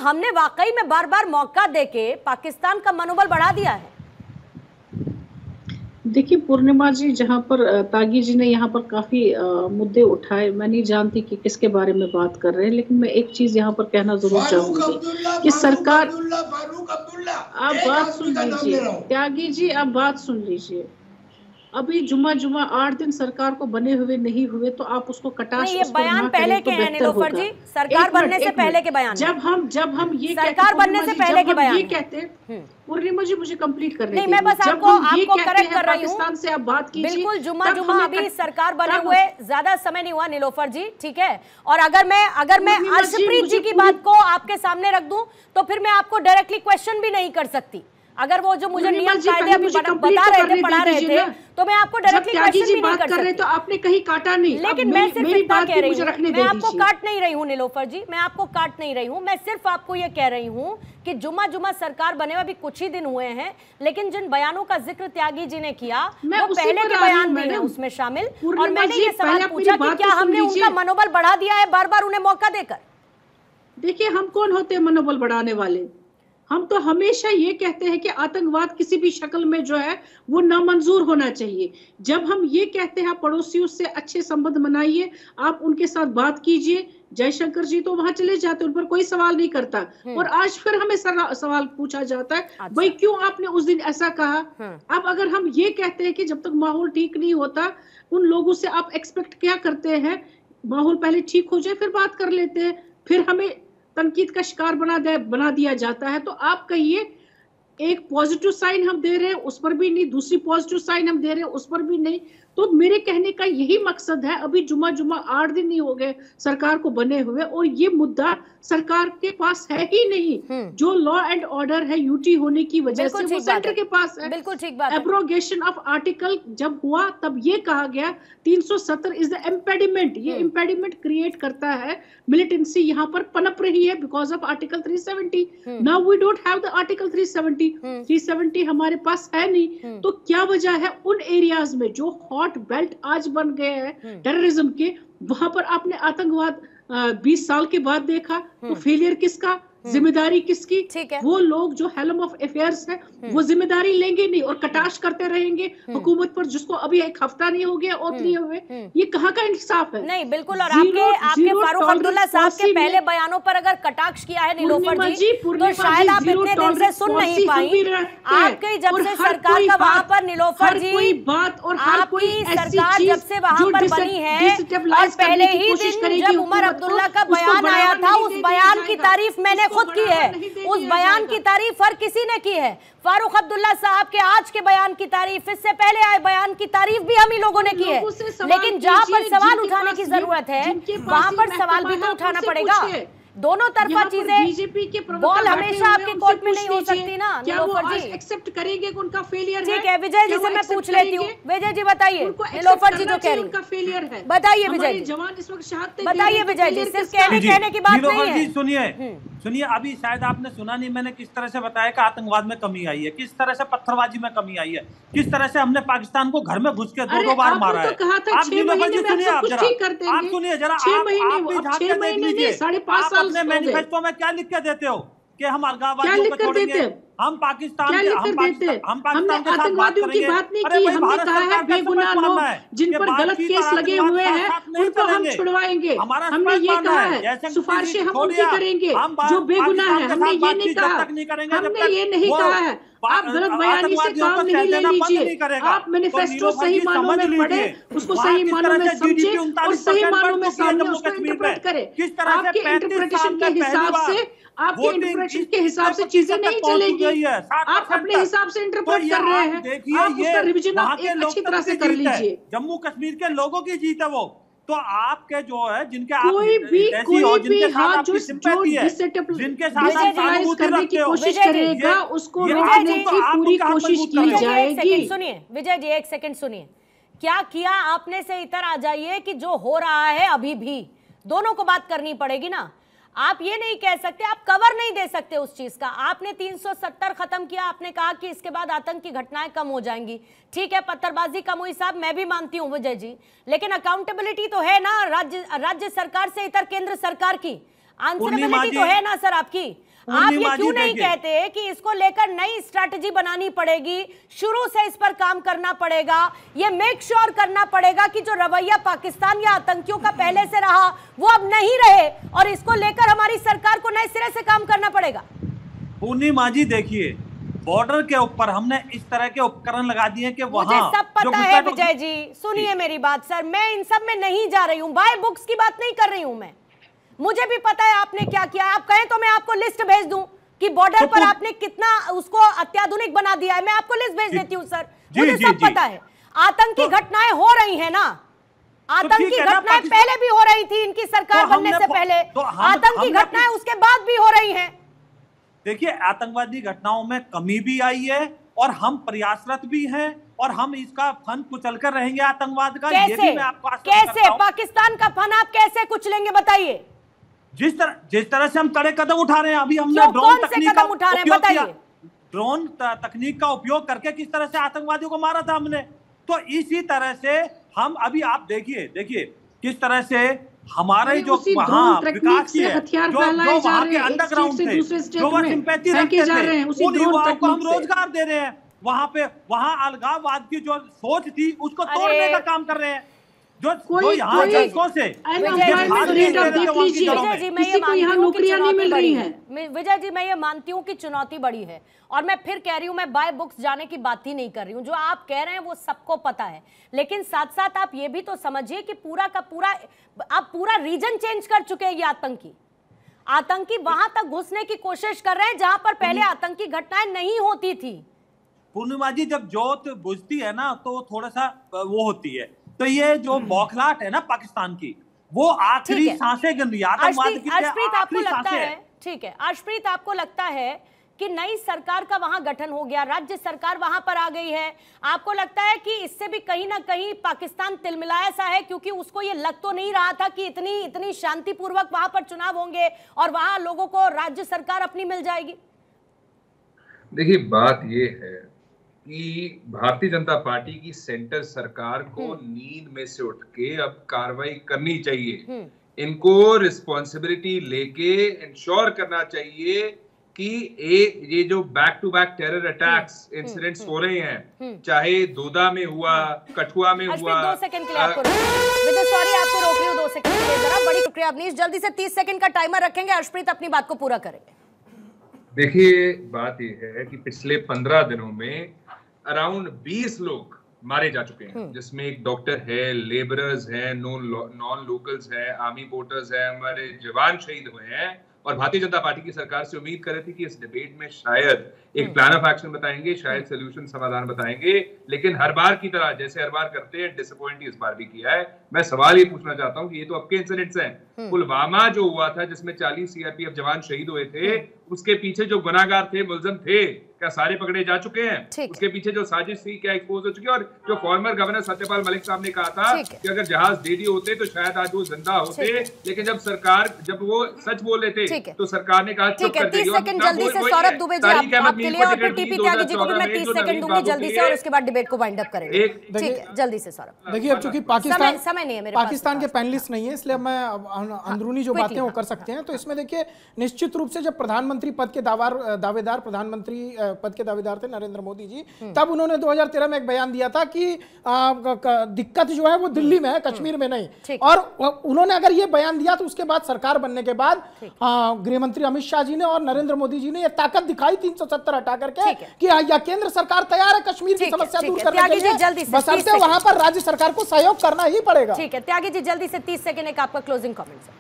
हमने वाकई में बार बार मौका देके पाकिस्तान का मनोबल बढ़ा दिया है? देखिए पूर्णिमा जी, जहाँ पर तागी जी ने यहाँ पर काफी मुद्दे उठाए, मैं नहीं जानती कि किसके बारे में बात कर रहे हैं, लेकिन मैं एक चीज यहाँ पर कहना जरूर चाहूंगी कि सरकार, आप बात सुन लीजिए त्यागी जी, आप बात सुन लीजिए। अभी जुम्मा 8 दिन सरकार को बने हुए नहीं हुए तो आप उसको कटाश ये बयान पहले के हैं नीलोफर जी, सरकार बनने से पहले के बयान। जब हम ये सरकार बनने से पहले के बयान ये कहते हैं, पूर्णिमा जी मुझे कंप्लीट करने नहीं, मैं बस आपको करेक्ट कर रही हूँ। पाकिस्तान से आप बात कीजिए, बिल्कुल जुम्मा अभी सरकार बने हुए ज्यादा समय नहीं हुआ नीलोफर जी, ठीक है। और अगर मैं अर्शप्रीत जी की बात को आपके सामने रख दूं तो फिर मैं आपको डायरेक्टली क्वेश्चन भी नहीं कर सकती। अगर वो जो मुझे नियम कायदे अभी बता रहे थे, पढ़ा रहे थे, तो मैं आपको डायरेक्टली क्वेश्चन भी नहीं कर सकती। तो आपने कहीं काटा नहीं, लेकिन मैं सिर्फ इतना कह रही हूँ, मैं आपको काट नहीं रही हूँ नीलोफर जी, मैं आपको काट नहीं रही हूँ, मैं सिर्फ आपको ये कह रही हूँ कि जुम्मा सरकार बने हुए अभी कुछ ही दिन हुए हैं, लेकिन जिन बयानों का जिक्र त्यागी जी ने किया वो पहले के बयान भी हैं उसमें शामिल। और मैंने ये सवाल पूछा कि क्या हमने उनका मनोबल बढ़ा दिया है बार बार उन्हें मौका देकर? देखिए हम कौन होते हैं मनोबल बढ़ाने वाले? हम तो हमेशा ये कहते हैं कि आतंकवाद किसी भी शक्ल में जो है वो नामंजूर होना चाहिए। जब हम ये कहते हैं पड़ोसियों से अच्छे संबंध बनाइए, आप उनके साथ बात कीजिए, जयशंकर जी तो वहां चले जाते, उन पर कोई सवाल नहीं करता। और आज फिर हमें सवाल पूछा जाता है, भाई क्यों आपने उस दिन ऐसा कहा? अब अगर हम ये कहते हैं कि जब तक माहौल ठीक नहीं होता, उन लोगों से आप एक्सपेक्ट क्या करते हैं? माहौल पहले ठीक हो जाए फिर बात कर लेते हैं, फिर हमें तनकीद का शिकार बना दिया जाता है। तो आप कहिए, एक पॉजिटिव साइन हम दे रहे हैं उस पर भी नहीं, दूसरी पॉजिटिव साइन हम दे रहे हैं उस पर भी नहीं। तो मेरे कहने का यही मकसद है, अभी जुम्मा 8 दिन नहीं हो गए सरकार को बने हुए, और ये मुद्दा सरकार के पास है ही नहीं। जो लॉ एंड ऑर्डर है यूटी होने की वजह से वो सेंटर के पास है। बिल्कुल ठीक बात है। एब्रोगेशन ऑफ आर्टिकल जब हुआ तब ये कहा गया 370 इज द इम्पेडिमेंट, ये इम्पेडिमेंट क्रिएट करता है, मिलिटेंसी यहाँ पर पनप रही है because of article 370। Now we don't have the article 370 हमारे पास है नहीं। तो क्या वजह है उन एरियाज में जो हॉट बेल्ट आज बन गए हैं टेररिज्म के, वहां पर आपने आतंकवाद 20 साल के बाद देखा, तो फेलियर किसका, जिम्मेदारी किसकी? वो लोग जो हेलम ऑफ अफेयर्स है वो जिम्मेदारी लेंगे नहीं और कटाश करते रहेंगे हुकूमत पर, जिसको अभी एक हफ्ता नहीं हो गया ओतली हुए। ये कहाँ का इंसाफ है? नहीं बिल्कुल। और आपके फारूक अब्दुल्ला साहब के पहले बयानों पर अगर कटाक्ष किया है नीलोफर जी तो शायद आप इतने दिन से सुन नहीं पाई। आपकी जब से सरकार का वहां पर नीलोफर जी बात, और आपकी सरकार जब से वहां पर बनी है, और पहले ही दिन जब उमर अब्दुल्ला का बयान आया था, उस बयान की तारीफ मैंने खुद की है, उस बयान की तारीफ हर किसी ने की है। फारूक अब्दुल्ला साहब के आज के बयान की तारीफ, इससे पहले आए बयान की तारीफ भी हम ही लोगों ने की है। लेकिन जहां पर सवाल उठाने की जरूरत है वहां पर सवाल भी तो उठाना पड़ेगा। दोनों तरफा चीजें, बीजेपी के बॉल हमेशा आपके कोर्ट में नहीं हो सकती ना नीलोफर जी। एक्सेप्ट करेंगे कि उनका फेलियर है? ठीक है, विजय जी से मैं पूछ लेती हूँ। विजय जी बताइए, नीलोफर जी जो कह रही उनका फेलियर है, बताइए विजय जी, जवान इस वक्त शहादत, बताइए विजय जी, सिर्फ कहने की बात नहीं है। सुनिए, अभी शायद आपने सुना नहीं, मैंने किस तरह से बताया कि आतंकवाद में कमी आई है, किस तरह से पत्थरबाजी में कमी आई है, किस तरह से हमने पाकिस्तान को घर में घुस के दो बार मारा है। आप सुनिए जरा, आप सुनिए जरा, आप भी झांक के देख लीजिए, आप अपने मैनिफेस्टो में क्या लिख के देते हो कि हम अलगाववादियों को छोड़ेंगे, हम पाकिस्तान के साथ बात करेंगे। अरे भाई, भारत सरकार बेगुनाह लोग जिन पर गलत केस लगे हुए हैं उनको हम छुड़वाएंगे, हमने ये कहा है। सिफारिशें हम उनकी करेंगे जो बेगुनाह है, हमने ये नहीं कहा, हमने ये नहीं कहा है। आप गलत बयानी से काम नहीं ले लीजिए, आप मैनिफेस्टो सही मानों में पढ़े, उसको सही मानों में समझे और सही मानों में सामने उसको इंटरप्रेट करें। आपके इंटरप्रिटेशन के हिसाब से, आपके इंटरप्रिटेशन के हिसाब से चीजें नहीं चलेंगी। आप अपने हिसाब से इंटरप्रेट कर रहे हैं, आप उसका रिवीजन अच्छी तरह से कर लीजिए। जम्मू कश्मीर के लोगों की जीत है वो, तो आपके जो है जिनके कोई भी हाथ जो जिनके साथ करने की कोशिश करेगा उसको रोकने की पूरी कोशिश की जाएगी। सुनिए विजय जी, एक सेकंड सुनिए, क्या किया आपने से इतर आ जाइए कि जो हो रहा है अभी भी दोनों को बात करनी पड़ेगी ना। आप ये नहीं कह सकते, आप कवर नहीं दे सकते उस चीज का। आपने 370 खत्म किया, आपने कहा कि इसके बाद आतंक की घटनाएं कम हो जाएंगी, ठीक है, पत्थरबाजी कम हुई साहब, मैं भी मानती हूं विजय जी, लेकिन अकाउंटेबिलिटी तो है ना राज्य सरकार से इतर केंद्र सरकार की, आंसरेबिलिटी तो है ना सर आपकी। आप ये क्यों नहीं कहते कि इसको लेकर नई स्ट्रैटेजी बनानी पड़ेगी, शुरू से इस पर काम करना पड़ेगा, ये मेक श्योर करना पड़ेगा कि जो रवैया पाकिस्तान या आतंकियों का पहले से रहा वो अब नहीं रहे, और इसको लेकर हमारी सरकार को नए सिरे से काम करना पड़ेगा। पूर्णिमा जी देखिए, बॉर्डर के ऊपर हमने इस तरह के उपकरण लगा दिए कि वहां मुझे सब पता है विजय जी, सुनिए मेरी बात सर, मैं इन सब में नहीं जा रही हूँ, बाय बुक्स की बात नहीं कर रही हूँ मैं, मुझे भी पता है आपने क्या किया। आप कहें तो मैं आपको लिस्ट भेज दूं कि बॉर्डर पर आपने कितना उसको अत्याधुनिक बना दिया है, मैं आपको लिस्ट भेज देती हूँ सर, मुझे सब पता है। आतंकी घटनाएं हो रही है ना, आतंकी घटनाएं पहले भी हो रही थी इनकी सरकार बनने से पहले, आतंकी घटनाएं उसके बाद भी हो रही हैं। देखिए, आतंकवादी घटनाओं में कमी भी आई है और हम प्रयासरत भी हैं और हम इसका फन कुचल कर रहेंगे आतंकवाद का। कैसे कैसे पाकिस्तान का फन आप कैसे कुचलेंगे बताइए? जिस तरह से हम कड़े कदम उठा रहे हैं, अभी हमने ड्रोन तकनीक का उपयोग किया, ड्रोन तकनीक का उपयोग करके किस तरह से आतंकवादियों को मारा था हमने, तो इसी तरह से हम अभी आप देखिए किस तरह से हमारे जो वहाँ विकास किए, जो वहाँ के अंडरग्राउंड थे, जो वह सिंपैथी रखते थे, उन युवाओं को हम रोजगार दे रहे हैं। वहाँ अलगाववाद की जो सोच थी उसको तोड़ने का काम कर रहे हैं, जो यहाँ से विजय जी मैं ये मानती हूँ कि चुनौती बड़ी है, और मैं फिर कह रही हूँ, मैं बाय बुक्स जाने की बात ही नहीं कर रही हूँ, जो आप कह रहे हैं वो सबको पता है, लेकिन साथ साथ आप ये भी तो समझिए कि पूरा का पूरा आप पूरा रीजन चेंज कर चुके हैं। ये आतंकी वहां तक घुसने की कोशिश कर रहे हैं जहां पर पहले आतंकी घटनाएं नहीं होती थी। पूर्णिमा जी, जब जोत बुझती है ना तो थोड़ा सा वो होती है, तो ये जो बौखलाहट है ना पाकिस्तान की, वो आखिरी सांसें गिन रही है, आतंकवाद की आखिरी सांसें। ठीक है अर्शप्रीत, आपको लगता है कि नई सरकार का वहां गठन हो गया, राज्य सरकार वहां पर आ गई है, आपको लगता है कि इससे भी कहीं ना कहीं पाकिस्तान तिलमिलाया सा है, क्योंकि उसको ये लग तो नहीं रहा था कि इतनी शांतिपूर्वक वहां पर चुनाव होंगे और वहां लोगों को राज्य सरकार अपनी मिल जाएगी? देखिए, बात ये है कि भारतीय जनता पार्टी की सेंटर सरकार को नींद में से उठ के अब कार्रवाई करनी चाहिए, इनको रिस्पॉन्सिबिलिटी लेके इंश्योर करना चाहिए कि ये जो back to back terror attacks incidents हो रहे हैं, चाहे दोदा में हुआ, कठुआ में हुआ। 2 सेकंड के लिए आपको सॉरी आपको रोक रही हूँ 2 सेकंड के लिए, जरा बड़ी शुक्रिया अवनीश, जल्दी से 30 सेकंड का टाइमर रखेंगे, अर्शप्रीत अपनी बात को पूरा करेंगे। देखिए, बात ये है कि पिछले 15 दिनों में अराउंड 20 लोग मारे जा चुके हैं, जिसमें एक डॉक्टर है, लेबरर्स हैं, नॉन लोकल्स हैं, आर्मी पोर्टर्स हैं, हमारे जवान शहीद हुए हैं। और भारतीय जनता पार्टी की सरकार से उम्मीद कर रही थी कि इस डिबेट में शायद एक प्लान ऑफ एक्शन बताएंगे, शायद सोल्यूशन समाधान बताएंगे, लेकिन हर बार की तरह जैसे हर बार करते हैं डिसअपॉइंट इस बार भी किया है। मैं सवाल ये पूछना चाहता हूँ कि ये तो आपके इंसिडेंट्स हैं, पुलवामा जो हुआ था जिसमें 40 सीआरपीएफ जवान शहीद हुए थे, उसके पीछे जो गुनाहगार थे, मुलजिम थे, क्या सारे पकड़े जा चुके हैं? उसके पीछे जो साजिश थी क्या एक्सपोज हो चुकी है? और जो फॉर्मर गवर्नर सत्यपाल मलिक साहब ने कहा था कि अगर जहाज दे दिए होते तो शायद आज वो जिंदा होते, लेकिन जब वो सच बोल रहे थे तो सरकार ने कहा चुप कर दीजिए। जल्दी से सौरभ दुबे जी आपके लिए, और फिर टीपी त्यागी जी को भी मैं 30 सेकंड दूंगी जल्दी से, और उसके बाद डिबेट को वाइंड अप करेंगे। ठीक है, जल्दी से सौरभ। देखिए, अब चूंकि पाकिस्तान के पैनलिस्ट नहीं है, इसलिए मैं अंदरूनी जो बातें वो कर सकते हैं। तो इसमें देखिए, निश्चित रूप से जब प्रधानमंत्री पद के दावेदार प्रधानमंत्री पद के दावेदार थे नरेंद्र मोदी जी, तब उन्होंने 2013 में एक बयान दिया था कि दिक्कत जो है वो दिल्ली में है, कश्मीर में नहीं। और उन्होंने अगर ये बयान दिया तो उसके बाद सरकार बनने के बाद गृह मंत्री अमित शाह जी ने और नरेंद्र मोदी जी ने ये ताकत दिखाई 370 हटा करके कि या केंद्र सरकार तैयार है कश्मीर की समस्या दूर करने के लिए, बशर्ते वहां पर राज्य सरकार को सहयोग करना ही पड़ेगा। ठीक है, त्यागी जी जल्दी से 30 सेकंड एक आपका क्लोजिंग कमेंट है।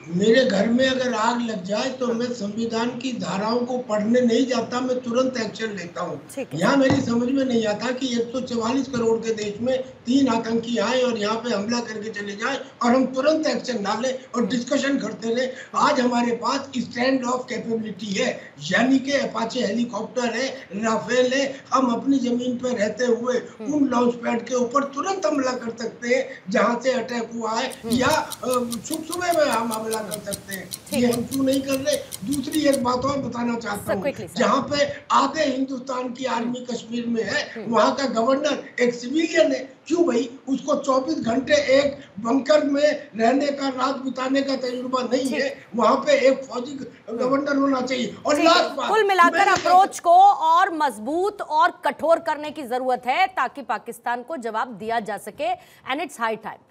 मेरे घर में अगर आग लग जाए तो मैं संविधान की धाराओं को पढ़ने नहीं जाता, मैं तुरंत एक्शन लेता हूँ। यहाँ मेरी समझ में नहीं आता कि 144 करोड़ के देश में 3 आतंकी आए और यहाँ पे हमला करके चले जाए और हम तुरंत एक्शन डालें और डिस्कशन करते रहे। आज हमारे पास स्टैंड ऑफ कैपेबिलिटी है, यानी कि अपाचे हेलीकॉप्टर है, राफेल है, हम अपनी जमीन पर रहते हुए उन लॉन्च पैड के ऊपर तुरंत हमला कर सकते हैं जहाँ से अटैक हुआ है, या सुबह में हम मुकाबला कर सकते हैं। ये हम क्यों नहीं कर रहे? दूसरी एक बात और बताना चाहता हूँ, जहाँ पे आधे हिंदुस्तान की आर्मी कश्मीर में है, वहाँ का गवर्नर एक सिविलियन है। क्यों भाई? उसको 24 घंटे एक बंकर में रहने का, रात बिताने का तजुर्बा नहीं है। वहाँ पे एक फौजी गवर्नर होना चाहिए। और लास्ट बात, कुल मिलाकर अप्रोच को और मजबूत और कठोर करने की जरूरत है ताकि पाकिस्तान को जवाब दिया जा सके, एंड इट्स हाई टाइम।